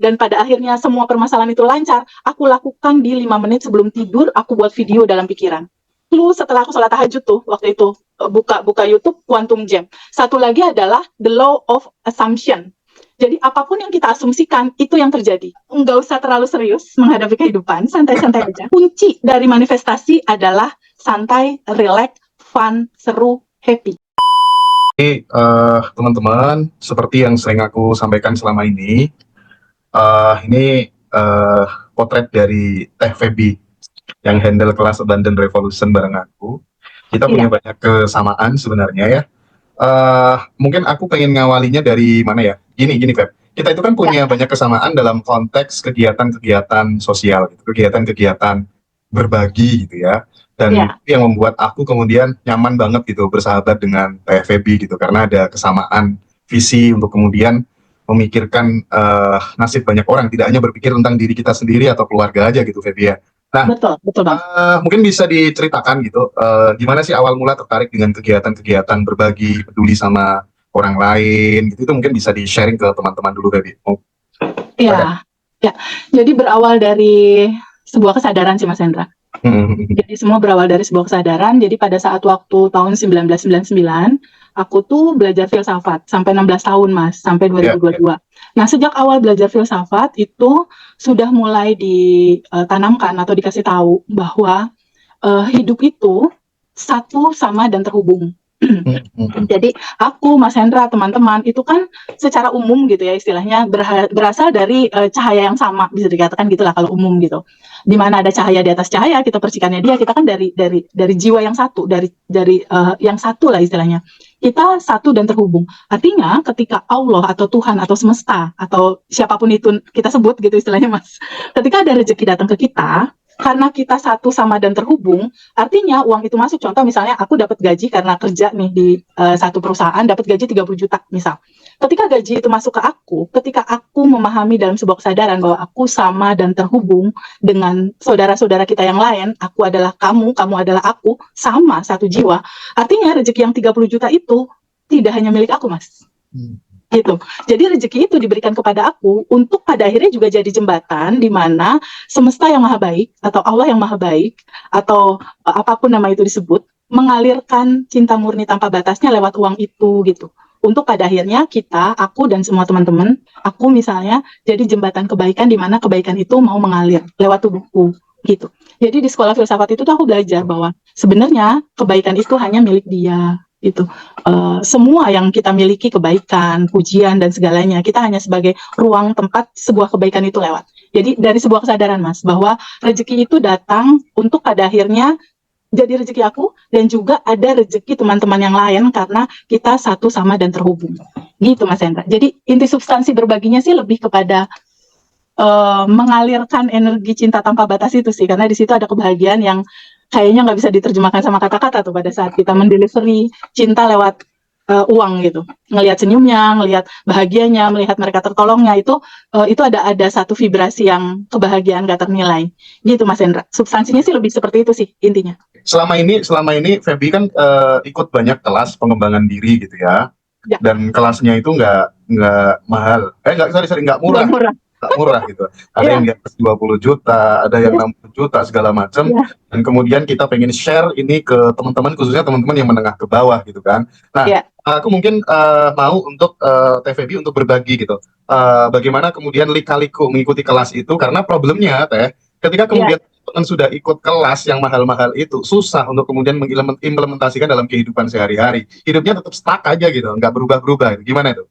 dan pada akhirnya semua permasalahan itu lancar, aku lakukan di 5 menit sebelum tidur, aku buat video dalam pikiran. Lalu setelah aku sholat tahajud tuh, waktu itu, buka YouTube, Quantum Jam. Satu lagi adalah The Law of Assumption. Jadi apapun yang kita asumsikan, itu yang terjadi. Nggak usah terlalu serius menghadapi kehidupan, santai-santai aja. Kunci dari manifestasi adalah santai, relax, fun, seru, happy. Teman-teman, seperti yang sering aku sampaikan selama ini potret dari Teh Feby yang handle kelas Abundant Revolution bareng aku. Kita punya banyak kesamaan sebenarnya ya. Mungkin aku pengen ngawalinya dari mana ya? Gini Feb. Kita itu kan punya banyak kesamaan dalam konteks kegiatan-kegiatan sosial, gitu, kegiatan-kegiatan berbagi gitu ya. Dan itu yang membuat aku kemudian nyaman banget gitu bersahabat dengan Teh Feby gitu, karena ada kesamaan visi untuk kemudian memikirkan nasib banyak orang, tidak hanya berpikir tentang diri kita sendiri atau keluarga aja gitu Feby ya. Nah, betul Bang. Mungkin bisa diceritakan gitu, gimana sih awal mula tertarik dengan kegiatan-kegiatan berbagi, peduli sama orang lain gitu, itu mungkin bisa di-sharing ke teman-teman dulu Feby. Iya, ya. Jadi berawal dari sebuah kesadaran sih Mas Hendra. Jadi semua berawal dari sebuah kesadaran. Jadi pada saat waktu tahun 1999, aku tuh belajar filsafat sampai 16 tahun Mas, sampai 2022. Nah, sejak awal belajar filsafat itu sudah mulai ditanamkan atau dikasih tahu bahwa hidup itu satu, sama, dan terhubung. Jadi aku, Mas Hendra, teman-teman itu kan secara umum gitu ya istilahnya berasal dari cahaya yang sama, bisa dikatakan gitulah kalau umum gitu. Di mana ada cahaya di atas cahaya, kita percikannya dia, kita kan dari jiwa yang satu, dari yang satu lah istilahnya. Kita satu dan terhubung. Artinya ketika Allah atau Tuhan atau semesta atau siapapun itu kita sebut gitu istilahnya Mas. Ketika ada rezeki datang ke kita, karena kita satu, sama, dan terhubung, artinya uang itu masuk. Contoh misalnya aku dapat gaji karena kerja nih di satu perusahaan, dapat gaji 30 juta misal. Ketika gaji itu masuk ke aku, ketika aku memahami dalam sebuah kesadaran bahwa aku sama dan terhubung dengan saudara-saudara kita yang lain, aku adalah kamu, kamu adalah aku, sama satu jiwa. Artinya rezeki yang 30 juta itu tidak hanya milik aku, Mas. Gitu. Jadi rezeki itu diberikan kepada aku untuk pada akhirnya juga jadi jembatan di mana semesta yang maha baik atau Allah yang maha baik atau apapun nama itu disebut mengalirkan cinta murni tanpa batasnya lewat uang itu gitu. Untuk pada akhirnya kita, aku dan semua teman-teman, aku misalnya jadi jembatan kebaikan di mana kebaikan itu mau mengalir lewat tubuhku gitu. Jadi di sekolah filsafat itu tuh aku belajar bahwa sebenarnya kebaikan itu hanya milik dia. Itu semua yang kita miliki, kebaikan, pujian dan segalanya, kita hanya sebagai ruang tempat sebuah kebaikan itu lewat. Jadi dari sebuah kesadaran Mas bahwa rezeki itu datang untuk pada akhirnya jadi rezeki aku dan juga ada rezeki teman-teman yang lain karena kita satu, sama, dan terhubung. Gitu Mas Hendra. Jadi inti substansi berbaginya sih lebih kepada mengalirkan energi cinta tanpa batas itu sih, karena di situ ada kebahagiaan yang kayaknya nggak bisa diterjemahkan sama kata-kata tuh pada saat kita mendelivery cinta lewat uang gitu. Ngelihat senyumnya, ngelihat bahagianya, melihat mereka tertolongnya itu ada satu vibrasi yang kebahagiaan gak ternilai. Gitu Mas Hendra. Substansinya sih lebih seperti itu sih intinya. Selama ini Feby kan ikut banyak kelas pengembangan diri gitu ya. Dan kelasnya itu nggak mahal. Nggak murah. Nggak murah gitu. Ada yang di atas 20 juta, ada yang 60 juta segala macam. Dan kemudian kita pengen share ini ke teman-teman, khususnya teman-teman yang menengah ke bawah gitu kan. Nah, aku mungkin mau untuk Teh Feby untuk berbagi gitu. Bagaimana kemudian lika-liku mengikuti kelas itu, karena problemnya Teh, ketika kemudian teman sudah ikut kelas yang mahal-mahal itu, susah untuk kemudian mengimplementasikan dalam kehidupan sehari-hari. Hidupnya tetap stuck aja gitu, nggak berubah-berubah. Gimana itu?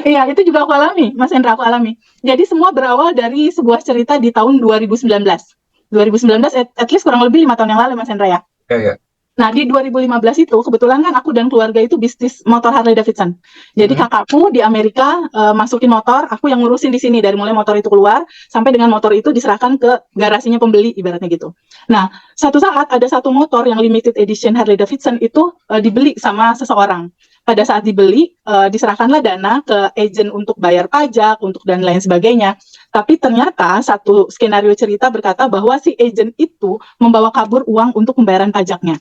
Iya, itu juga aku alami, Mas Hendra, aku alami. Jadi semua berawal dari sebuah cerita di tahun 2019. 2019, at least kurang lebih 5 tahun yang lalu, Mas Hendra ya. Iya. Nah, di 2015 itu, kebetulan kan aku dan keluarga itu bisnis motor Harley Davidson. Jadi kakakku di Amerika masukin motor, aku yang ngurusin di sini. Dari mulai motor itu keluar, sampai dengan motor itu diserahkan ke garasinya pembeli, ibaratnya gitu. Nah, satu saat ada satu motor yang limited edition Harley Davidson itu dibeli sama seseorang. Pada saat dibeli, diserahkanlah dana ke agen untuk bayar pajak, untuk dan lain sebagainya. Tapi ternyata satu skenario cerita berkata bahwa si agen itu membawa kabur uang untuk pembayaran pajaknya.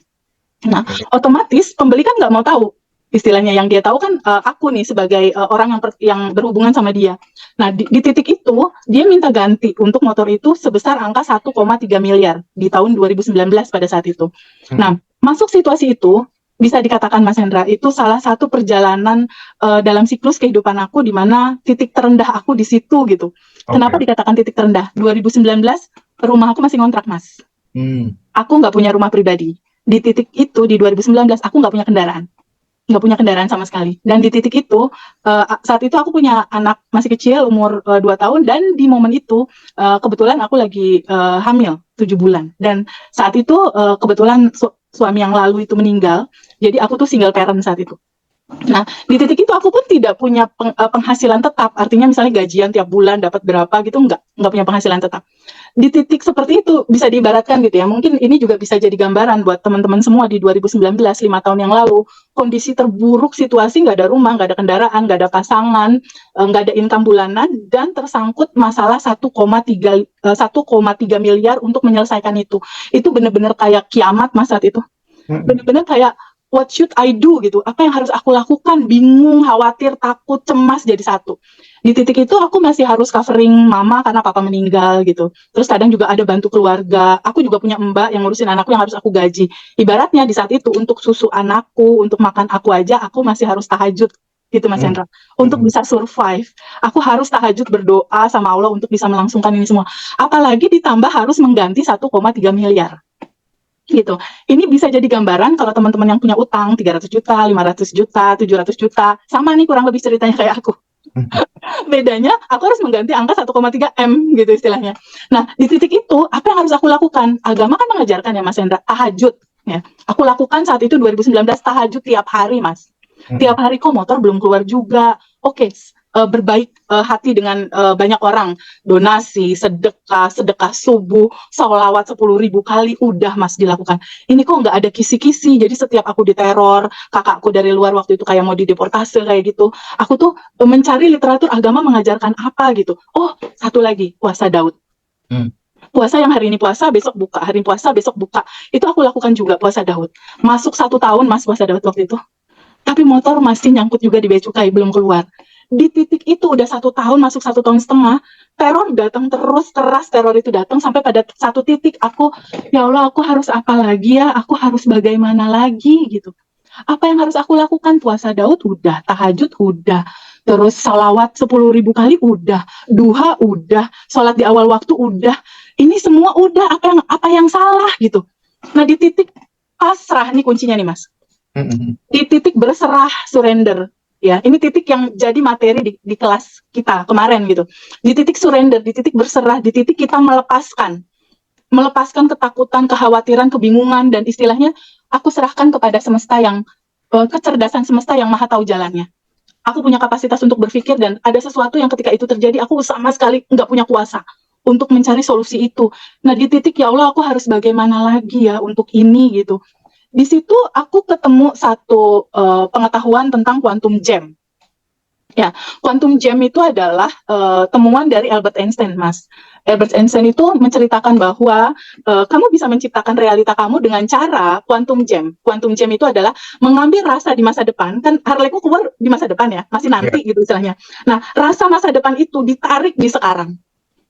Nah, otomatis pembeli kan nggak mau tahu istilahnya. Yang dia tahu kan aku nih sebagai orang yang berhubungan sama dia. Nah, di titik itu dia minta ganti untuk motor itu sebesar angka 1,3 miliar di tahun 2019 pada saat itu. Nah, masuk situasi itu bisa dikatakan Mas Hendra itu salah satu perjalanan dalam siklus kehidupan aku di mana titik terendah aku di situ gitu. Kenapa dikatakan titik terendah? 2019 rumah aku masih ngontrak, Mas. Aku nggak punya rumah pribadi. Di titik itu di 2019 aku nggak punya kendaraan sama sekali. Dan di titik itu saat itu aku punya anak masih kecil umur 2 tahun, dan di momen itu kebetulan aku lagi hamil 7 bulan, dan saat itu kebetulan suami yang lalu itu meninggal, jadi aku tuh single parent saat itu. Nah, di titik itu aku pun tidak punya penghasilan tetap, artinya misalnya gajian tiap bulan dapat berapa gitu, nggak punya penghasilan tetap. Di titik seperti itu bisa diibaratkan gitu ya, mungkin ini juga bisa jadi gambaran buat teman-teman semua di 2019, 5 tahun yang lalu, kondisi terburuk situasi, nggak ada rumah, nggak ada kendaraan, nggak ada pasangan, nggak ada income bulanan, dan tersangkut masalah 1,3 miliar untuk menyelesaikan itu. Itu benar-benar kayak kiamat Mas saat itu. Benar-benar kayak what should I do gitu, apa yang harus aku lakukan, bingung, khawatir, takut, cemas jadi satu. Di titik itu aku masih harus covering mama karena papa meninggal gitu, terus kadang juga ada bantu keluarga, aku juga punya mbak yang ngurusin anakku yang harus aku gaji. Ibaratnya di saat itu untuk susu anakku, untuk makan aku aja aku masih harus tahajud gitu Mas Hendra, untuk bisa survive. Aku harus tahajud berdoa sama Allah untuk bisa melangsungkan ini semua, apalagi ditambah harus mengganti 1,3 miliar gitu. Ini bisa jadi gambaran kalau teman-teman yang punya utang 300 juta, 500 juta, 700 juta, sama nih kurang lebih ceritanya kayak aku. Bedanya aku harus mengganti angka 1,3 M gitu istilahnya. Nah, di titik itu apa yang harus aku lakukan? Agama kan mengajarkan ya Mas Hendra, tahajud ya. Aku lakukan saat itu 2019 tahajud tiap hari, Mas. Tiap hari kok motor belum keluar juga. Oke, berbaik hati dengan banyak orang, donasi, sedekah subuh, sholawat 10.000 kali udah Mas dilakukan. Ini kok nggak ada kisi-kisi, jadi setiap aku diteror, kakakku dari luar waktu itu kayak mau dideportase kayak gitu, aku tuh mencari literatur agama mengajarkan apa gitu. Oh, satu lagi, puasa Daud. Puasa yang hari ini puasa, besok buka, hari ini puasa, besok buka. Itu aku lakukan juga, puasa Daud. Masuk 1 tahun Mas puasa Daud waktu itu. Tapi motor masih nyangkut juga di bea cukai, belum keluar. Di titik itu udah 1 tahun, masuk 1,5 tahun, teror datang terus, keras teror itu datang sampai pada satu titik aku, ya Allah, aku harus apa lagi ya, aku harus bagaimana lagi gitu. Apa yang harus aku lakukan? Puasa Daud udah, tahajud udah, terus salawat 10.000 kali udah, duha udah, sholat di awal waktu udah, ini semua udah, apa yang salah gitu. Nah, di titik pasrah nih kuncinya nih Mas. Di titik berserah, surrender ya, ini titik yang jadi materi di kelas kita kemarin gitu. Di titik surrender, di titik berserah, di titik kita melepaskan ketakutan, kekhawatiran, kebingungan, dan istilahnya aku serahkan kepada semesta yang kecerdasan semesta yang maha tahu jalannya. Aku punya kapasitas untuk berpikir, dan ada sesuatu yang ketika itu terjadi aku sama sekali nggak punya kuasa untuk mencari solusi itu. Nah, di titik ya Allah, aku harus bagaimana lagi ya untuk ini gitu. Di situ aku ketemu satu pengetahuan tentang quantum jam. Ya, quantum jam itu adalah temuan dari Albert Einstein, Mas. Albert Einstein itu menceritakan bahwa kamu bisa menciptakan realita kamu dengan cara quantum jam. Quantum jam itu adalah mengambil rasa di masa depan, kan Harley-ku keluar di masa depan ya, masih nanti gitu istilahnya. Nah, rasa masa depan itu ditarik di sekarang.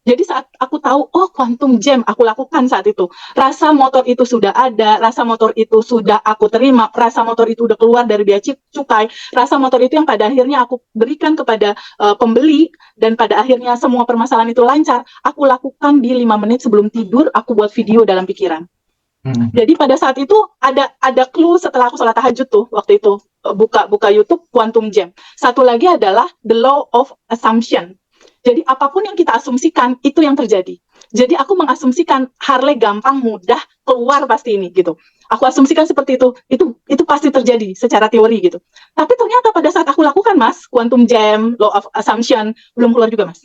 Jadi saat aku tahu, oh quantum jam aku lakukan saat itu. Rasa motor itu sudah ada, rasa motor itu sudah aku terima, rasa motor itu udah keluar dari bea cukai, rasa motor itu yang pada akhirnya aku berikan kepada pembeli, dan pada akhirnya semua permasalahan itu lancar, aku lakukan di 5 menit sebelum tidur, aku buat video dalam pikiran. Jadi pada saat itu ada clue setelah aku sholat tahajud tuh, waktu itu buka YouTube quantum jam. Satu lagi adalah the law of assumption. Jadi apapun yang kita asumsikan itu yang terjadi. Jadi aku mengasumsikan Harley gampang, mudah, keluar pasti ini gitu. Aku asumsikan seperti itu pasti terjadi secara teori gitu. Tapi ternyata pada saat aku lakukan Mas, quantum jam, law of assumption belum keluar juga Mas.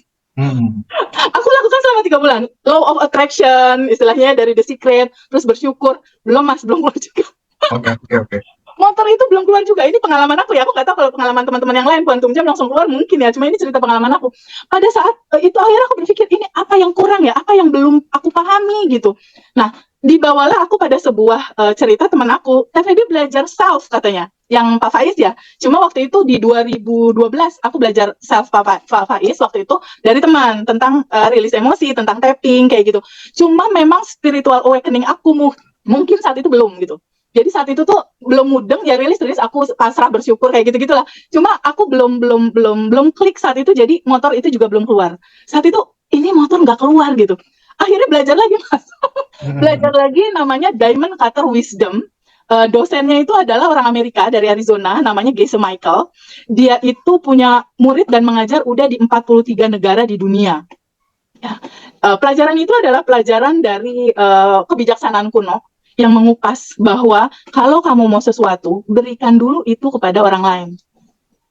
Aku lakukan selama 3 bulan. Law of attraction, istilahnya dari The Secret, terus bersyukur, belum Mas, belum keluar juga. Oke. Motor itu belum keluar juga. Ini pengalaman aku ya. Aku nggak tahu kalau pengalaman teman-teman yang lain quantum jam langsung keluar mungkin ya. Cuma ini cerita pengalaman aku. Pada saat itu akhirnya aku berpikir ini apa yang kurang ya, apa yang belum aku pahami gitu. Nah, dibawalah aku pada sebuah cerita teman aku, TVB belajar self katanya, yang Pak Faiz ya. Cuma waktu itu di 2012 aku belajar self Pak Faiz waktu itu dari teman tentang rilis emosi, tentang tapping kayak gitu. Cuma memang spiritual awakening aku mungkin saat itu belum gitu. Jadi saat itu tuh belum mudeng ya, rilis aku pasrah bersyukur kayak gitu gitulah. Cuma aku belum klik saat itu, jadi motor itu juga belum keluar. Saat itu ini motor nggak keluar gitu. Akhirnya belajar lagi Mas. Belajar lagi namanya Diamond Cutter Wisdom. Dosennya itu adalah orang Amerika dari Arizona, namanya Gese Michael. Dia itu punya murid dan mengajar udah di 43 negara di dunia. Ya. Pelajaran itu adalah pelajaran dari kebijaksanaan kuno yang mengupas bahwa kalau kamu mau sesuatu, berikan dulu itu kepada orang lain.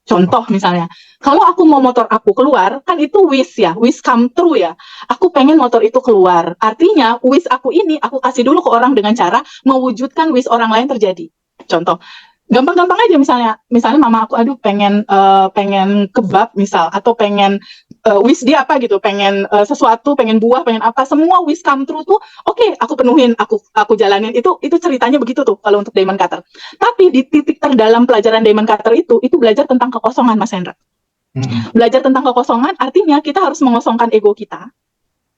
Contoh misalnya, kalau aku mau motor aku keluar, kan itu wish ya, wish come true ya. Aku pengen motor itu keluar. Artinya wish aku ini aku kasih dulu ke orang dengan cara mewujudkan wish orang lain terjadi. Contoh, gampang-gampang aja misalnya mama aku aduh pengen kebab misal, atau pengen wish dia apa gitu, pengen sesuatu, pengen buah, pengen apa, semua wish come true tuh oke, aku penuhin, aku jalanin. Itu ceritanya begitu tuh kalau untuk Diamond Cutter. Tapi di titik terdalam pelajaran Diamond Cutter itu belajar tentang kekosongan Mas Hendra. Belajar tentang kekosongan artinya kita harus mengosongkan ego kita.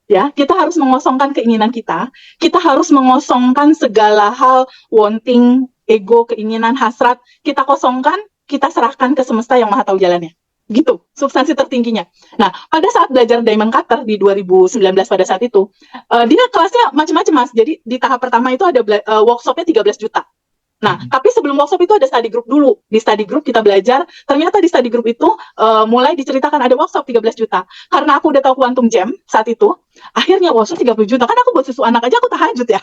Ya, kita harus mengosongkan keinginan kita harus mengosongkan segala hal, wanting, ego, keinginan, hasrat, kita kosongkan, kita serahkan ke semesta yang maha tahu jalannya. Gitu, substansi tertingginya. Nah, pada saat belajar Diamond Cutter di 2019 pada saat itu, dia kelasnya macam-macam Mas. Jadi di tahap pertama itu ada workshopnya 13 juta. Nah, tapi sebelum workshop itu ada study group dulu. Di study group kita belajar, ternyata di study group itu mulai diceritakan ada workshop 13 juta. Karena aku udah tahu Quantum Jam saat itu, akhirnya workshop 30 juta. Kan aku buat susu anak aja aku tahajud ya.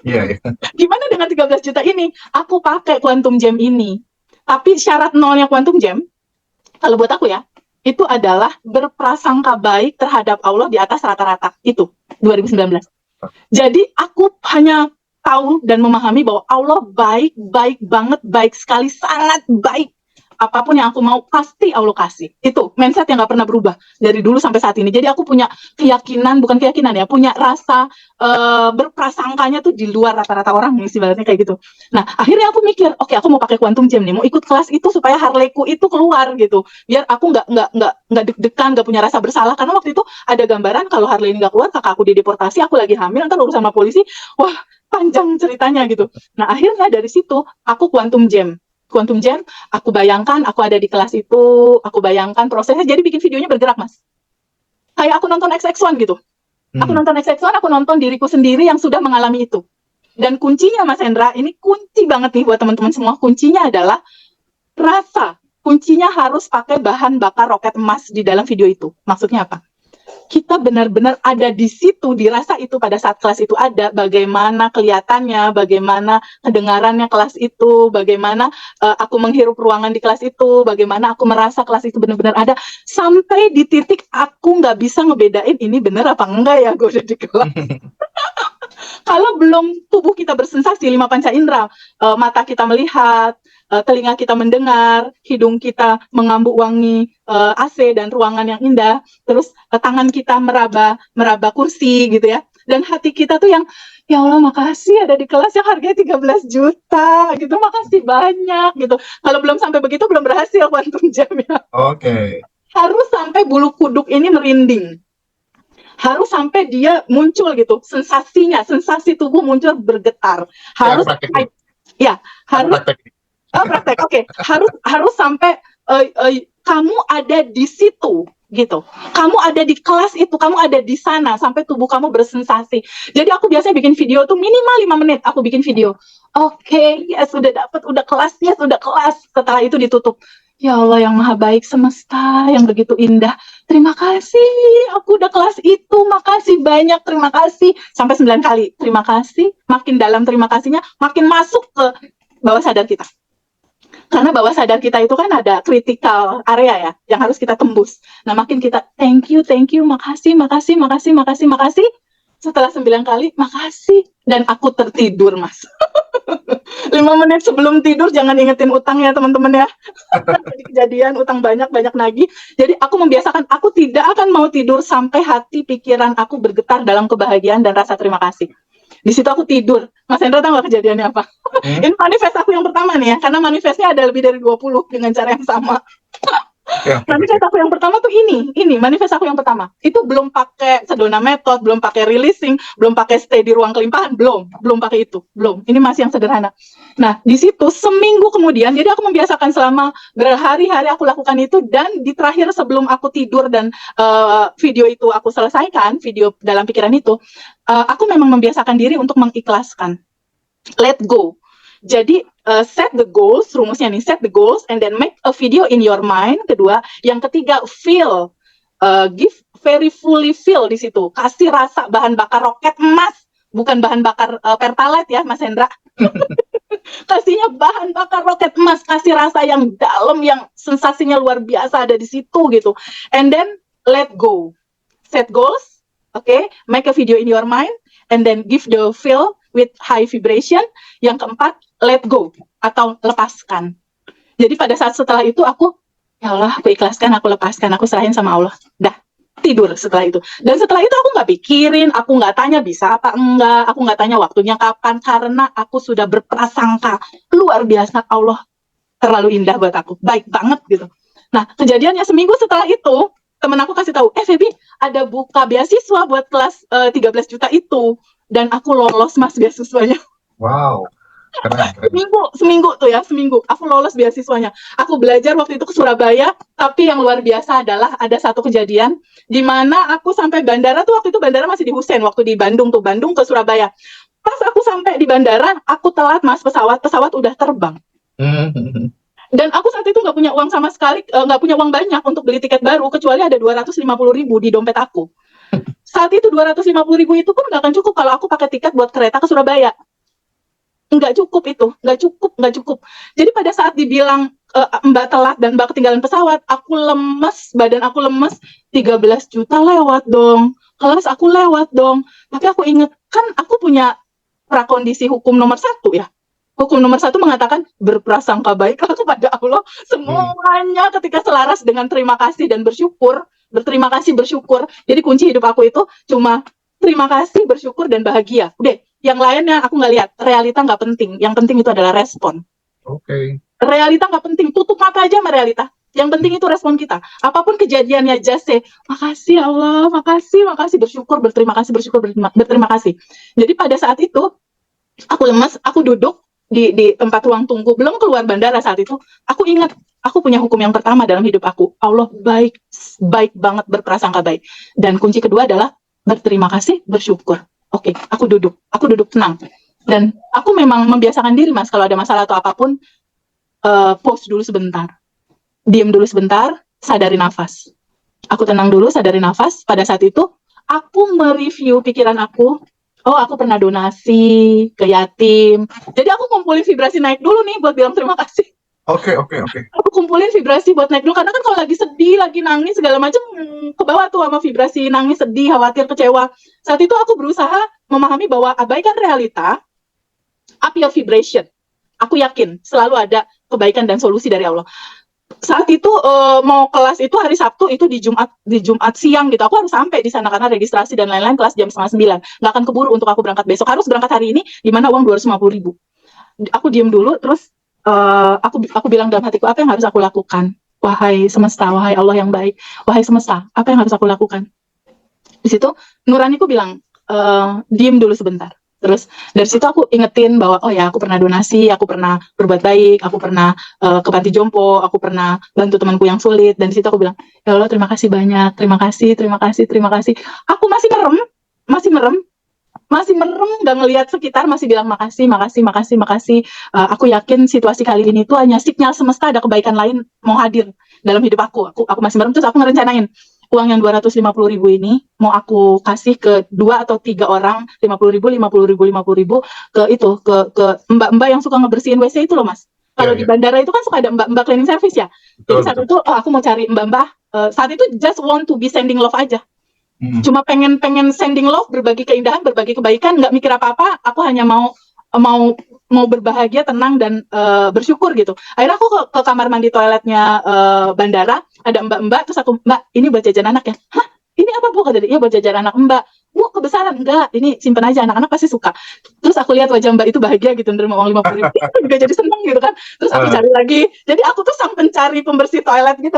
Iya. Gimana dengan 13 juta ini? Aku pakai Quantum Jam ini. Tapi syarat nolnya Quantum Jam, kalau buat aku ya, itu adalah berprasangka baik terhadap Allah di atas rata-rata. Itu 2019. Jadi aku hanya tahu dan memahami bahwa Allah baik banget, baik sekali, sangat baik. Apapun yang aku mau pasti Allah kasih. Itu mindset yang nggak pernah berubah dari dulu sampai saat ini. Jadi aku punya keyakinan, bukan keyakinan ya, punya rasa berprasangkanya tuh di luar rata-rata orang, ibaratnya kayak gitu. Nah, akhirnya aku mikir, oke, aku mau pakai Quantum Jam nih, mau ikut kelas itu supaya Harley-ku itu keluar gitu. Biar aku nggak deg-degan, nggak punya rasa bersalah. Karena waktu itu ada gambaran kalau Harley ini nggak keluar, kakak aku dideportasi, aku lagi hamil, ntar urusan sama polisi, wah panjang ceritanya gitu. Nah, akhirnya dari situ aku Quantum Jam, aku bayangkan aku ada di kelas itu, aku bayangkan prosesnya, jadi bikin videonya bergerak Mas. Kayak aku nonton XX1 gitu. Aku nonton XX1, aku nonton diriku sendiri yang sudah mengalami itu. Dan kuncinya Mas Hendra, ini kunci banget nih buat teman-teman semua, kuncinya adalah rasa. Kuncinya harus pakai bahan bakar roket emas di dalam video itu. Maksudnya apa? Kita benar-benar ada di situ, dirasa itu pada saat kelas itu ada, bagaimana kelihatannya, bagaimana kedengarannya kelas itu, bagaimana aku menghirup ruangan di kelas itu, bagaimana aku merasa kelas itu benar-benar ada, sampai di titik aku nggak bisa ngebedain ini benar apa enggak ya gue udah di kelas. Kalau belum tubuh kita bersensasi, 5 panca indera, mata kita melihat, telinga kita mendengar, hidung kita mengambu wangi AC dan ruangan yang indah, terus tangan kita meraba kursi gitu ya, dan hati kita tuh yang ya Allah makasih ada di kelas yang harganya 13 juta gitu, makasih banyak gitu. Kalau belum sampai begitu belum berhasil Quantum Jam ya. Oke. Harus sampai bulu kuduk ini merinding. Harus sampai dia muncul gitu, sensasi tubuh muncul bergetar. Harus praktek. Oke. Harus sampai kamu ada di situ gitu. Kamu ada di kelas itu, kamu ada di sana sampai tubuh kamu bersensasi. Jadi aku biasanya bikin video tuh minimal 5 menit aku bikin video. Oke, ya sudah dapat, udah kelas. Setelah itu ditutup. Ya Allah yang maha baik semesta, yang begitu indah. Terima kasih, aku udah kelas itu, makasih banyak, terima kasih. Sampai 9 kali, terima kasih. Makin dalam terima kasihnya, makin masuk ke bawah sadar kita. Karena bawah sadar kita itu kan ada critical area ya, yang harus kita tembus. Nah makin kita thank you, makasih. Setelah 9 kali, makasih. Dan aku tertidur Mas. 5 menit sebelum tidur jangan ingetin utang ya teman-teman ya. Jadi kejadian utang banyak nagih. Jadi aku membiasakan, aku tidak akan mau tidur sampai hati pikiran aku bergetar dalam kebahagiaan dan rasa terima kasih. Di situ aku tidur. Mas Hendra tahu nggak kejadiannya apa? Ini manifest aku yang pertama nih ya, karena manifestnya ada lebih dari 20 dengan cara yang sama. Manifest aku yang pertama tuh ini manifest aku yang pertama. Itu belum pakai Sedona Method, belum pakai releasing, belum pakai stay di ruang kelimpahan, belum pakai itu, belum. Ini masih yang sederhana. Nah, di situ seminggu kemudian, jadi aku membiasakan selama berhari-hari aku lakukan itu, dan di terakhir sebelum aku tidur dan video itu aku selesaikan, video dalam pikiran itu, aku memang membiasakan diri untuk mengikhlaskan. Let go. Jadi set the goals, rumusnya nih, set the goals and then make a video in your mind. Kedua, yang ketiga feel, give very fully feel di situ. Kasih rasa bahan bakar roket emas, bukan bahan bakar Pertalite ya, Mas Hendra. Kasihnya bahan bakar roket emas, kasih rasa yang dalam, yang sensasinya luar biasa ada di situ gitu. And then let go. Set goals, okay? Make a video in your mind and then give the feel with high vibration. Yang keempat, let go atau lepaskan. Jadi pada saat setelah itu aku, ya Allah, aku ikhlaskan, aku lepaskan, aku serahin sama Allah. Dah, tidur setelah itu. Dan setelah itu aku nggak pikirin, aku nggak tanya bisa apa enggak, aku nggak tanya waktunya kapan, karena aku sudah berprasangka luar biasa, Allah terlalu indah buat aku, baik banget gitu. Nah, kejadiannya seminggu setelah itu, temen aku kasih tahu, Feby, ada buka beasiswa buat kelas 13 juta itu, dan aku lolos Mas beasiswanya. Wow, keren. Seminggu aku lolos beasiswanya. Aku belajar waktu itu ke Surabaya, tapi yang luar biasa adalah ada satu kejadian di mana aku sampai bandara tuh, waktu itu bandara masih di Hussein, waktu di Bandung tuh, Bandung ke Surabaya. Pas aku sampai di bandara, aku telat Mas, pesawat udah terbang. Dan aku saat itu nggak punya uang sama sekali, nggak punya uang banyak untuk beli tiket baru, kecuali ada 250.000 di dompet aku. Saat itu 250.000 itu pun nggak akan cukup kalau aku pakai tiket buat kereta ke Surabaya. Nggak cukup itu, nggak cukup. Jadi pada saat dibilang Mbak telat dan Mbak ketinggalan pesawat, aku lemes, badan aku lemes, 13 juta lewat dong, kelas aku lewat dong. Tapi aku inget, kan aku punya prakondisi hukum nomor 1 ya. Hukum nomor 1 mengatakan berprasangka baiklah kepada Allah, semuanya ketika selaras dengan terima kasih dan bersyukur, berterima kasih, bersyukur. Jadi kunci hidup aku itu cuma terima kasih, bersyukur, dan bahagia. Udah, yang lainnya aku nggak lihat, realita nggak penting, yang penting itu adalah respon. Oke. Realita nggak penting, tutup mata aja sama realita. Yang penting itu respon kita. Apapun kejadiannya, just say, makasih Allah, makasih, bersyukur, berterima kasih, bersyukur, berterima kasih. Jadi pada saat itu, aku lemas, aku duduk di tempat ruang tunggu, belum keluar bandara saat itu, aku ingat, aku punya hukum yang pertama dalam hidup aku, Allah baik banget, berprasangka baik. Dan kunci kedua adalah berterima kasih, bersyukur. Oke, aku duduk tenang. Dan aku memang membiasakan diri, Mas, kalau ada masalah atau apapun, pause dulu sebentar, diam dulu sebentar, sadari nafas. Aku tenang dulu, sadari nafas. Pada saat itu, aku mereview pikiran aku. Oh, aku pernah donasi ke yatim. Jadi aku kumpulin vibrasi naik dulu nih buat bilang terima kasih. Oke. Aku kumpulin vibrasi buat naik dulu, karena kan kalau lagi sedih, lagi nangis segala macam, ke bawah tuh sama vibrasi nangis, sedih, khawatir, kecewa. Saat itu aku berusaha memahami bahwa abaikan realita, up your vibration. Aku yakin selalu ada kebaikan dan solusi dari Allah. Saat itu mau kelas itu hari Sabtu, itu di Jumat siang gitu, aku harus sampai di sana karena registrasi dan lain-lain, kelas jam 8:30. Nggak akan keburu untuk aku berangkat besok, harus berangkat hari ini, di mana uang 250.000. Aku diem dulu, terus aku bilang dalam hatiku, apa yang harus aku lakukan? Wahai semesta, wahai Allah yang baik, wahai semesta, apa yang harus aku lakukan? Di situ nuraniku bilang, diem dulu sebentar. Terus dari situ aku ingetin bahwa oh ya, aku pernah donasi, aku pernah berbuat baik, aku pernah ke panti jompo, aku pernah bantu temanku yang sulit. Dan di situ aku bilang, ya Allah, terima kasih banyak, terima kasih. Aku masih merem, nggak ngelihat sekitar, masih bilang makasih. Aku yakin situasi kali ini tuh hanya sinyal semesta, ada kebaikan lain mau hadir dalam hidup aku. Aku masih merem, terus aku ngerencanain uang yang 250.000 ini mau aku kasih ke 2 atau 3 orang, 50.000 ke itu, ke mbak-mbak yang suka ngebersihin WC itu loh, Mas. Kalau di bandara itu kan suka ada mbak-mbak cleaning service ya. Jadi saat itu aku mau cari mbak-mbak, saat itu just want to be sending love aja. Cuma pengen sending love, berbagi keindahan, berbagi kebaikan, nggak mikir apa-apa. Aku hanya mau berbahagia, tenang, dan bersyukur gitu. Akhirnya aku ke kamar mandi toiletnya bandara, ada mbak-mbak, terus aku, Mbak, ini buat jajan anak ya? Hah? Ini apa Bu? Kata dia, iya buat jajan anak Mbak. Bu, oh kebesaran, enggak, ini simpen aja, anak-anak pasti suka. Terus aku lihat wajah Mbak itu bahagia gitu, nerima uang 50.000, aku juga jadi seneng gitu kan. Terus aku cari lagi, jadi aku tuh sang pencari pembersih toilet gitu.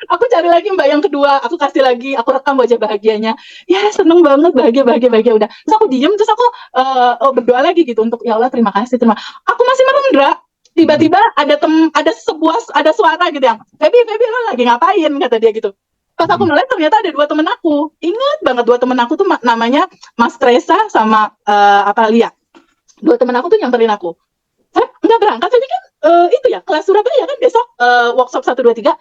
Aku cari lagi Mbak yang kedua, aku kasih lagi, aku rekam wajah bahagianya. Ya seneng banget, bahagia, bahagia, bahagia udah. Terus aku diem, terus aku berdoa lagi gitu untuk ya Allah terima kasih, terima. Aku masih merendra. Tiba-tiba ada suara gitu yang, Feby lo lagi ngapain? Kata dia gitu. Pas aku mulai ternyata ada 2 temen aku. Ingat banget 2 temen aku tuh namanya Mas Tresa sama Lia. 2 temen aku tuh nyamperin aku. Feb, nggak berangkat, Feby kan itu ya, kelas Surabaya kan besok workshop 1, 2, 3.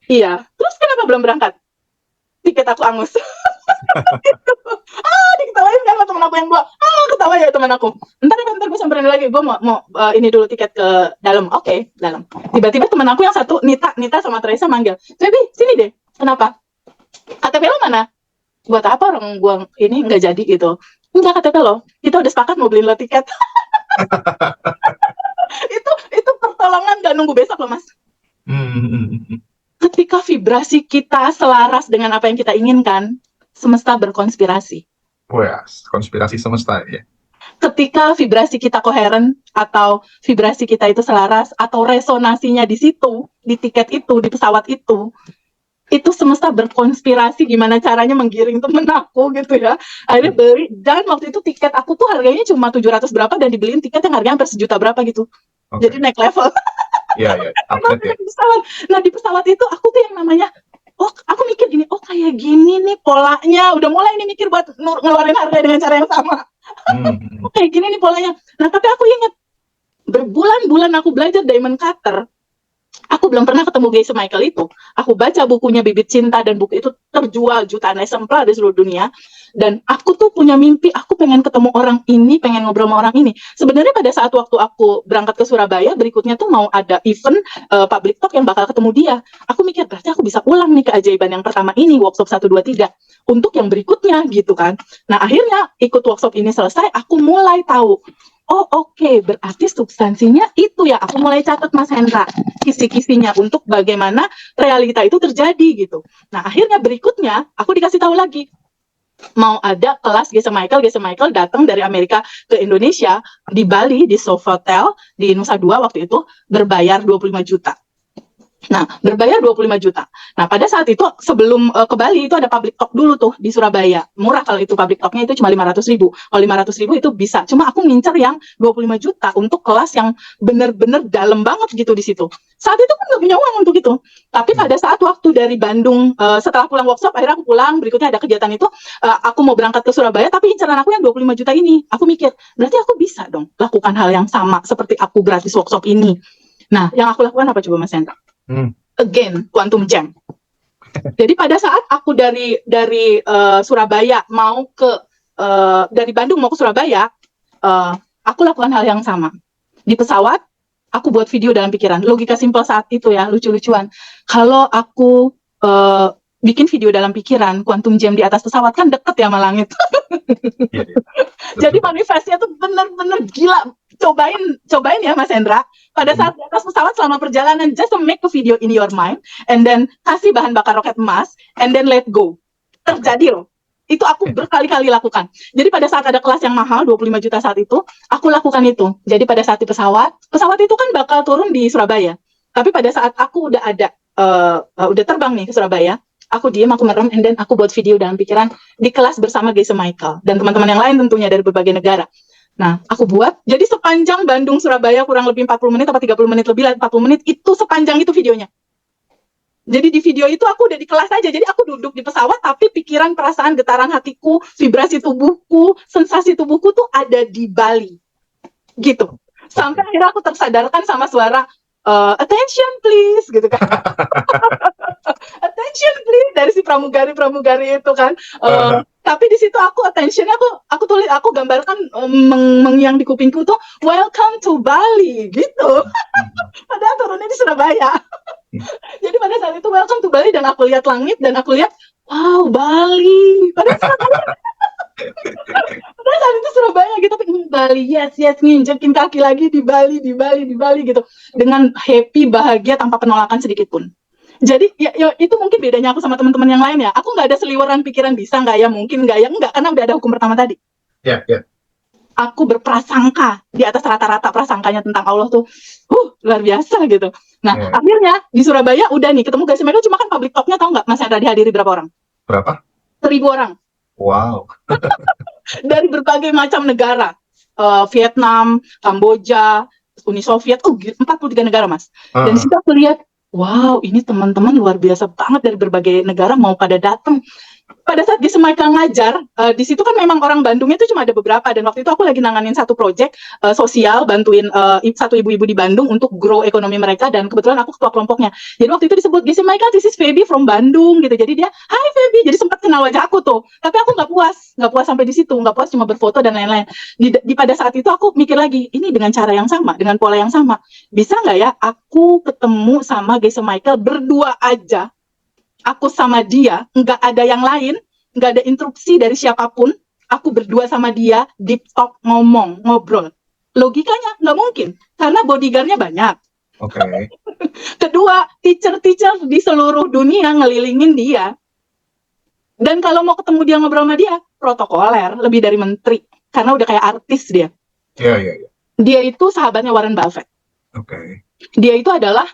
Iya, terus kenapa belum berangkat? Tiket aku angus. Diketawain kan sama temen aku yang 2. Ketawa ya temen aku. Ntar gue samperin lagi, gue mau ini dulu tiket ke dalam. Oke, dalam. Tiba-tiba temen aku yang satu, Nita sama Teresa manggil, Feby, sini deh. Kenapa? KTP lo mana? Buat apa orang gue ini nggak jadi gitu? Enggak, KTP lo. Kita udah sepakat mau beliin lo tiket. itu pertolongan gak nunggu besok loh, Mas. Ketika vibrasi kita selaras dengan apa yang kita inginkan, semesta berkonspirasi. Wah, konspirasi semesta ya. Ketika vibrasi kita koheren atau vibrasi kita itu selaras atau resonasinya di situ, di tiket itu, di pesawat itu semesta berkonspirasi gimana caranya menggiring temen aku gitu ya. Akhirnya beli, dan waktu itu tiket aku tuh harganya cuma 700 berapa dan dibeliin tiket yang harganya hampir sejuta berapa gitu. Jadi naik level. Iya, upgrade ya. Nah di pesawat itu aku tuh yang namanya, aku mikir gini, kayak gini nih polanya, udah mulai nih mikir buat ngeluarin harga dengan cara yang sama. Kayak gini nih polanya. Nah tapi aku ingat berbulan-bulan aku belajar diamond cutter, aku belum pernah ketemu Geisha Michael itu. Aku baca bukunya Bibit Cinta dan buku itu terjual jutaan eksemplar di seluruh dunia. Dan aku tuh punya mimpi, aku pengen ketemu orang ini, pengen ngobrol sama orang ini. Sebenarnya pada saat waktu aku berangkat ke Surabaya, berikutnya tuh mau ada event public talk yang bakal ketemu dia. Aku mikir, berarti aku bisa ulang nih keajaiban yang pertama ini, workshop 1, 2, 3. Untuk yang berikutnya gitu kan. Nah akhirnya ikut workshop ini selesai, aku mulai tahu, oke, berarti substansinya itu ya. Aku mulai catat Mas Hendra, kisi-kisinya untuk bagaimana realita itu terjadi gitu. Nah akhirnya berikutnya aku dikasih tahu lagi, mau ada kelas Geisha Michael datang dari Amerika ke Indonesia di Bali di Sofitel di Nusa Dua waktu itu, berbayar 25 juta. Nah, berbayar 25 juta. Nah, pada saat itu sebelum ke Bali itu ada public talk dulu tuh di Surabaya. Murah kalau itu public talknya itu cuma 500.000. Kalau 500.000 itu bisa. Cuma aku ngincer yang 25 juta untuk kelas yang bener-bener dalam banget gitu di situ. Saat itu kan nggak punya uang untuk itu. Tapi pada saat waktu dari Bandung, setelah pulang workshop, akhirnya aku pulang, berikutnya ada kegiatan itu, aku mau berangkat ke Surabaya, tapi inceran aku yang 25 juta ini. Aku mikir, berarti aku bisa dong lakukan hal yang sama seperti aku gratis workshop ini. Nah, yang aku lakukan apa coba Mas Hendra? Again, quantum jam. Jadi pada saat aku dari Surabaya mau ke dari Bandung mau ke Surabaya, aku lakukan hal yang sama. Di pesawat, aku buat video dalam pikiran. Logika simpel saat itu ya, lucu-lucuan. Kalau aku bikin video dalam pikiran, quantum jam di atas pesawat kan deket ya sama langit. Jadi manifestnya tuh bener-bener gila. Cobain ya Mas Hendra. Pada saat di atas pesawat selama perjalanan, just make a video in your mind, and then kasih bahan bakar roket emas, and then let go. Terjadi loh. Itu aku berkali-kali lakukan. Jadi pada saat ada kelas yang mahal, 25 juta saat itu, aku lakukan itu. Jadi pada saat di pesawat itu kan bakal turun di Surabaya. Tapi pada saat aku udah ada, udah terbang nih ke Surabaya, aku diem, aku merem, and then aku buat video dalam pikiran di kelas bersama Geisha Michael dan teman-teman yang lain tentunya dari berbagai negara. Nah, aku buat, jadi sepanjang Bandung-Surabaya kurang lebih 40 menit, atau 30 menit lebih lah, 40 menit, itu sepanjang itu videonya. Jadi di video itu aku udah di kelas aja, jadi aku duduk di pesawat, tapi pikiran, perasaan, getaran hatiku, vibrasi tubuhku, sensasi tubuhku tuh ada di Bali. Gitu. Sampai akhirnya aku tersadarkan sama suara, attention please, gitu kan. Attention please, dari si pramugari itu kan. Tapi di situ aku attentionnya aku tulis, aku gambarkan yang di kupingku tuh welcome to Bali gitu. Padahal turunnya di Surabaya. Jadi pada saat itu welcome to Bali dan aku lihat langit dan aku lihat wow Bali. Padahal saat itu Surabaya gitu, tapi Bali yes nginjekin kaki lagi di Bali gitu dengan happy bahagia tanpa penolakan sedikit pun. Jadi ya itu mungkin bedanya aku sama teman-teman yang lain ya. Aku nggak ada seliweran pikiran bisa nggak ya, mungkin nggak ya, nggak, karena udah ada hukum pertama tadi. Ya, ya. Aku berprasangka di atas rata-rata prasangkanya tentang Allah tuh, luar biasa gitu. Nah, Ya. akhirnya di Surabaya udah nih ketemu Gazi Michael, cuma kan public talk-nya tahu nggak Mas Hendra dihadiri berapa orang? Berapa? 1.000 orang Wow. dari berbagai macam negara. Vietnam, Kamboja, Uni Soviet, 43 negara Mas. Dan di situ aku lihat, wow, ini teman-teman luar biasa banget dari berbagai negara mau pada datang. Pada saat Gisi Michael ngajar, di situ kan memang orang Bandungnya itu cuma ada beberapa, dan waktu itu aku lagi nanganin satu project sosial, bantuin satu ibu-ibu di Bandung untuk grow ekonomi mereka, dan kebetulan aku ketua kelompoknya. Jadi waktu itu disebut Gisi Michael, this is Feby from Bandung gitu. Jadi dia, hai Feby, jadi sempat kenal wajah aku tuh. Tapi aku nggak puas sampai di situ, nggak puas cuma berfoto dan lain-lain. Di pada saat itu aku mikir lagi, ini dengan cara yang sama, dengan pola yang sama, bisa nggak ya aku ketemu sama Gisi Michael berdua aja, aku sama dia, nggak ada yang lain, nggak ada interupsi dari siapapun, aku berdua sama dia, deep talk, ngomong, ngobrol. Logikanya nggak mungkin, karena bodyguardnya banyak. Oke. Kedua, teacher-teacher di seluruh dunia ngelilingin dia. Dan kalau mau ketemu dia, ngobrol sama dia, protokoler, lebih dari menteri, karena udah kayak artis dia. Iya, iya, iya. Dia itu sahabatnya Warren Buffett. Oke. Dia itu adalah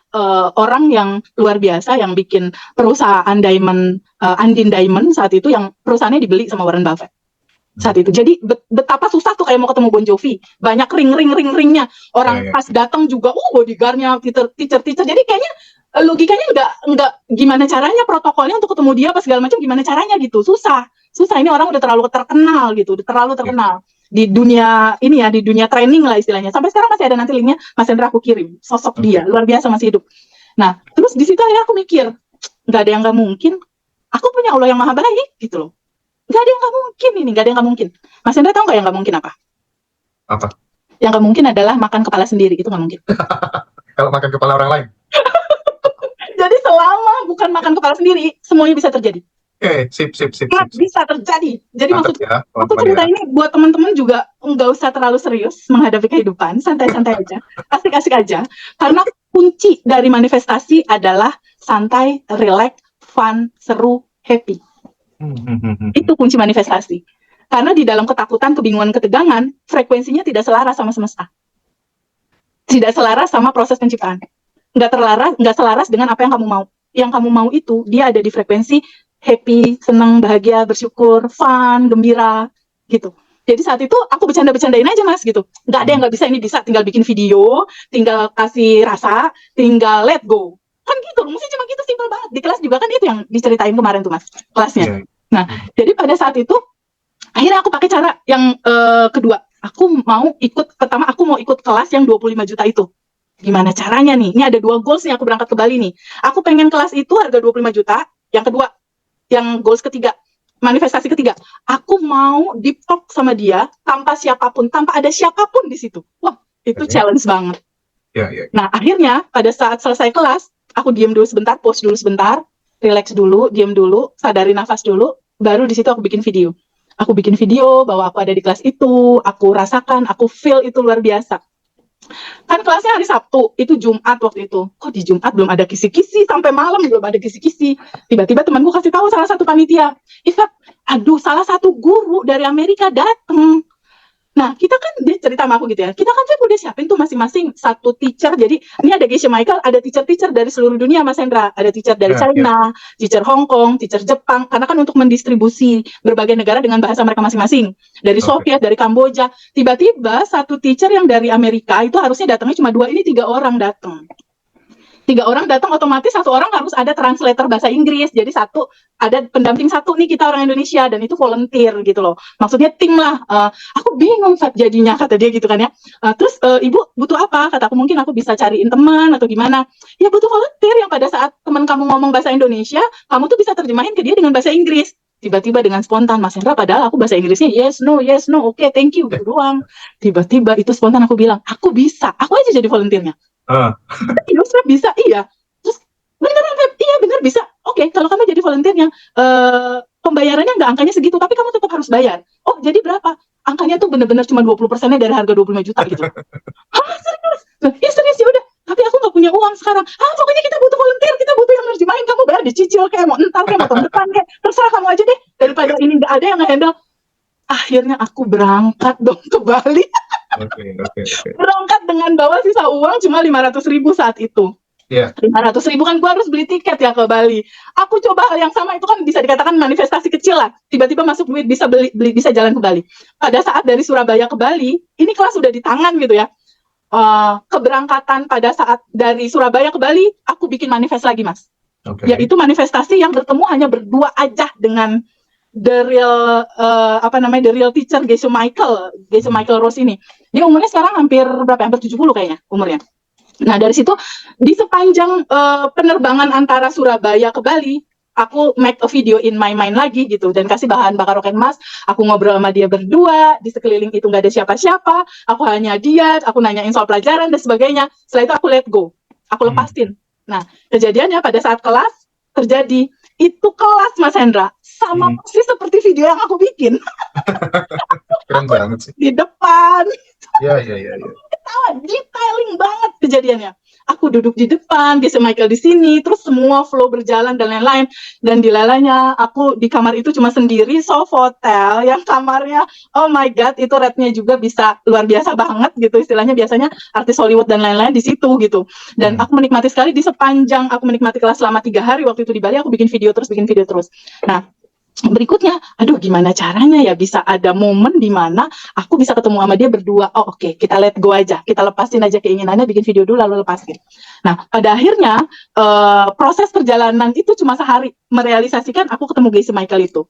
orang yang luar biasa yang bikin perusahaan diamond, Undine Diamond saat itu, yang perusahaannya dibeli sama Warren Buffett saat itu. Jadi betapa susah tuh kayak mau ketemu Bon Jovi, banyak ringnya, orang pas datang juga bodyguardnya, teacher. Jadi kayaknya logikanya nggak gimana caranya protokolnya untuk ketemu dia apa segala macam, gimana caranya gitu, susah. Ini orang udah terlalu terkenal gitu, di dunia ini ya, di dunia training lah istilahnya. Sampai sekarang masih ada, nanti linknya Mas Hendra aku kirim, sosok dia luar biasa, masih hidup. Nah, terus di situ akhirnya aku mikir, nggak ada yang nggak mungkin. Aku punya Allah yang maha baik gitu loh. Nggak ada yang nggak mungkin ini, nggak ada yang nggak mungkin. Mas Hendra tahu nggak yang nggak mungkin apa? Apa? Yang nggak mungkin adalah makan kepala sendiri, itu nggak mungkin. Kalau makan kepala orang lain? Jadi selama bukan makan kepala sendiri, semuanya bisa terjadi. Oke, sip. Bisa terjadi. Jadi maksud ya, aku cerita ini buat teman-teman juga nggak usah terlalu serius menghadapi kehidupan, santai-santai aja, asik-asik aja. Karena kunci dari manifestasi adalah santai, relax, fun, seru, happy. Itu kunci manifestasi. Karena di dalam ketakutan, kebingungan, ketegangan, frekuensinya tidak selaras sama semesta. Tidak selaras sama proses penciptaan. Nggak selaras dengan apa yang kamu mau. Yang kamu mau itu, dia ada di frekuensi happy, senang, bahagia, bersyukur, fun, gembira, gitu. Jadi saat itu aku bercanda-bercandain aja Mas gitu. Nggak ada yang nggak bisa, ini bisa, tinggal bikin video, tinggal kasih rasa, tinggal let go. Kan gitu, mesti cuma gitu, simpel banget. Di kelas juga kan itu yang diceritain kemarin tuh Mas, kelasnya. Nah, jadi pada saat itu, akhirnya aku pakai cara yang kedua. Aku mau ikut kelas yang 25 juta itu. Gimana caranya nih? Ini ada 2 goals nih, aku berangkat ke Bali nih. Aku pengen kelas itu harga 25 juta. Yang kedua, yang goals ketiga, manifestasi ketiga, aku mau deep talk sama dia tanpa siapapun, tanpa ada siapapun di situ. Wah, itu challenge banget. Nah, akhirnya pada saat selesai kelas, aku diam dulu sebentar, pause dulu sebentar, relax dulu, diam dulu, sadari nafas dulu, baru di situ aku bikin video. Aku bikin video bahwa aku ada di kelas itu, aku rasakan, aku feel itu luar biasa. Kan kelasnya hari Sabtu, itu Jumat waktu itu. Kok di Jumat belum ada kisi-kisi, sampai malam belum ada kisi-kisi. Tiba-tiba temanku kasih tahu salah satu panitia, salah satu guru dari Amerika datang. Nah, kita kan, dia cerita sama aku gitu ya, kita kan udah siapin tuh masing-masing satu teacher. Jadi ini ada Geshe Michael, ada teacher-teacher dari seluruh dunia Mas Hendra. Ada teacher dari China, teacher Hong Kong, teacher Jepang, karena kan untuk mendistribusi berbagai negara dengan bahasa mereka masing-masing. Dari Soviet, dari Kamboja. Tiba-tiba satu teacher yang dari Amerika, itu harusnya datangnya cuma 2, ini 3 orang datang. 3 orang datang, otomatis 1 orang harus ada translator bahasa Inggris. Jadi ada pendamping 1 nih, kita orang Indonesia, dan itu volunteer gitu loh. Maksudnya tim lah. Aku bingung jadinya, kata dia gitu kan ya. Terus Ibu butuh apa? Kata aku, mungkin aku bisa cariin teman atau gimana. Ya butuh volunteer yang pada saat teman kamu ngomong bahasa Indonesia, kamu tuh bisa terjemahin ke dia dengan bahasa Inggris. Tiba-tiba dengan spontan, Mas Hendra, padahal aku bahasa Inggrisnya yes, no, oke, thank you, gitu doang. Tiba-tiba itu spontan aku bilang, aku bisa, aku aja jadi volunteernya. Bisa, iya. Terus beneran, iya bener bisa. Oke, kalau kamu jadi volunteernya, pembayarannya nggak angkanya segitu, tapi kamu tetap harus bayar. Oh, jadi berapa? Angkanya tuh bener-bener cuma 20%-nya dari harga 25 juta gitu. Hah, serius? Ya serius, ya udah. Tapi aku nggak punya punya uang sekarang. Pokoknya kita butuh volunteer, kita butuh yang nerjemahin, kamu bayar dicicil kayak mau entar kayak mau tahun depan kayak terserah kamu aja deh, daripada ini nggak ada yang nge-handle. Akhirnya aku berangkat dong ke Bali. Berangkat dengan bawa sisa uang cuma 500.000 saat itu. 500.000 kan gue harus beli tiket ya ke Bali. Aku coba hal yang sama, itu kan bisa dikatakan manifestasi kecil lah. Tiba-tiba masuk duit, bisa beli bisa jalan ke Bali. Pada saat dari Surabaya ke Bali, ini kelas sudah di tangan gitu ya. Keberangkatan pada saat dari Surabaya ke Bali, aku bikin manifest lagi, Mas. Yaitu manifestasi yang bertemu hanya berdua aja dengan the real teacher Geshe Michael Rose ini. Dia umurnya sekarang hampir 70 kayaknya umurnya. Nah, dari situ di sepanjang penerbangan antara Surabaya ke Bali, aku make a video in my mind lagi gitu, dan kasih bahan bakar roket Mas. Aku ngobrol sama dia berdua, di sekeliling itu nggak ada siapa-siapa, aku hanya diet, aku nanyain soal pelajaran dan sebagainya. Setelah itu aku let go, aku lepasin. Nah, kejadiannya pada saat kelas terjadi, itu kelas Mas Hendra, sama persis seperti video yang aku bikin. Keren banget sih. Di depan. Iya. Ketawa, detailing banget kejadiannya. Aku duduk di depan, Geshe Michael di sini, terus semua flow berjalan dan lain-lain. Dan dilalanya aku di kamar itu cuma sendiri, Sofitel yang kamarnya, oh my god, itu rate-nya juga bisa luar biasa banget gitu, istilahnya biasanya artis Hollywood dan lain-lain di situ gitu. Dan aku menikmati sekali di sepanjang aku menikmati kelas selama 3 hari waktu itu di Bali, aku bikin video terus. Nah, berikutnya, aduh gimana caranya ya bisa ada momen di mana aku bisa ketemu sama dia berdua. Oke, kita let go aja, kita lepasin aja keinginannya, bikin video dulu lalu lepasin. Nah, pada akhirnya proses perjalanan itu cuma sehari merealisasikan aku ketemu Geshe Michael itu.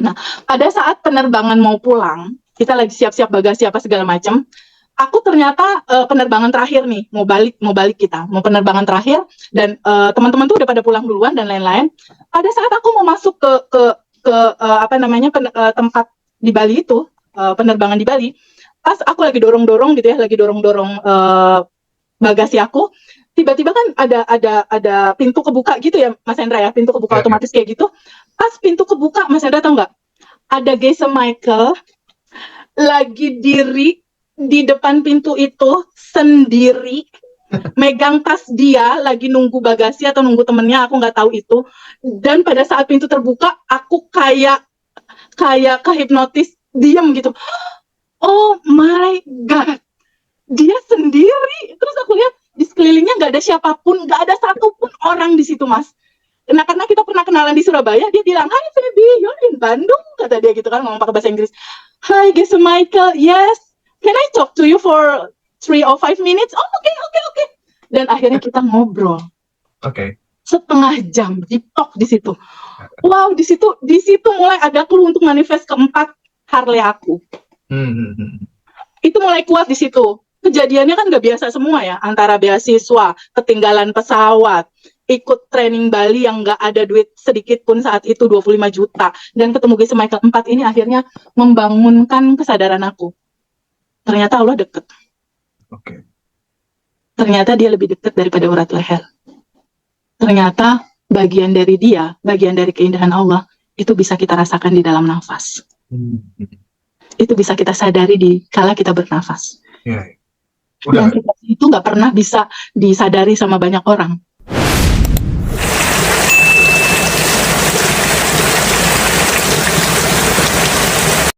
Nah, pada saat penerbangan mau pulang, kita lagi siap-siap bagasi apa segala macam. Aku ternyata penerbangan terakhir nih, mau balik kita, mau penerbangan terakhir, dan teman-teman tuh udah pada pulang duluan dan lain-lain. Pada saat aku mau masuk ke tempat di Bali itu, penerbangan di Bali, pas aku lagi dorong-dorong gitu ya, bagasi aku, tiba-tiba kan ada pintu kebuka gitu ya Mas Hendra ya, pintu kebuka otomatis kayak gitu. Pas pintu kebuka, Mas Hendra tahu nggak? Ada Geshe Michael lagi diri di depan pintu itu sendiri, megang tas dia, lagi nunggu bagasi atau nunggu temennya, aku nggak tahu itu. Dan pada saat pintu terbuka, aku kayak kehipnotis, diam gitu. Oh my god, dia sendiri. Terus aku lihat di sekelilingnya nggak ada siapapun, nggak ada satupun orang di situ, Mas. Nah, karena kita pernah kenalan di Surabaya, dia bilang, "Hai Feby, you're in Bandung," kata dia gitu kan, ngomong pakai bahasa Inggris. "Hi Geshe Michael, yes, can I talk to you for 3 or 5 minutes?" "Oh, oke. Dan akhirnya kita ngobrol. Setengah jam di talk di situ. Wow, di situ mulai ada clue untuk manifest keempat Harley aku. Itu mulai kuat di situ. Kejadiannya kan nggak biasa semua ya, antara beasiswa, ketinggalan pesawat, ikut training Bali yang nggak ada duit sedikit pun saat itu 25 juta, dan ketemu Geshe Michael 4 ini akhirnya membangunkan kesadaran aku. Ternyata Allah deket. Ternyata dia lebih dekat daripada urat leher. Ternyata bagian dari dia, bagian dari keindahan Allah, itu bisa kita rasakan di dalam nafas. Itu bisa kita sadari di kala kita bernafas. Dan itu nggak pernah bisa disadari sama banyak orang.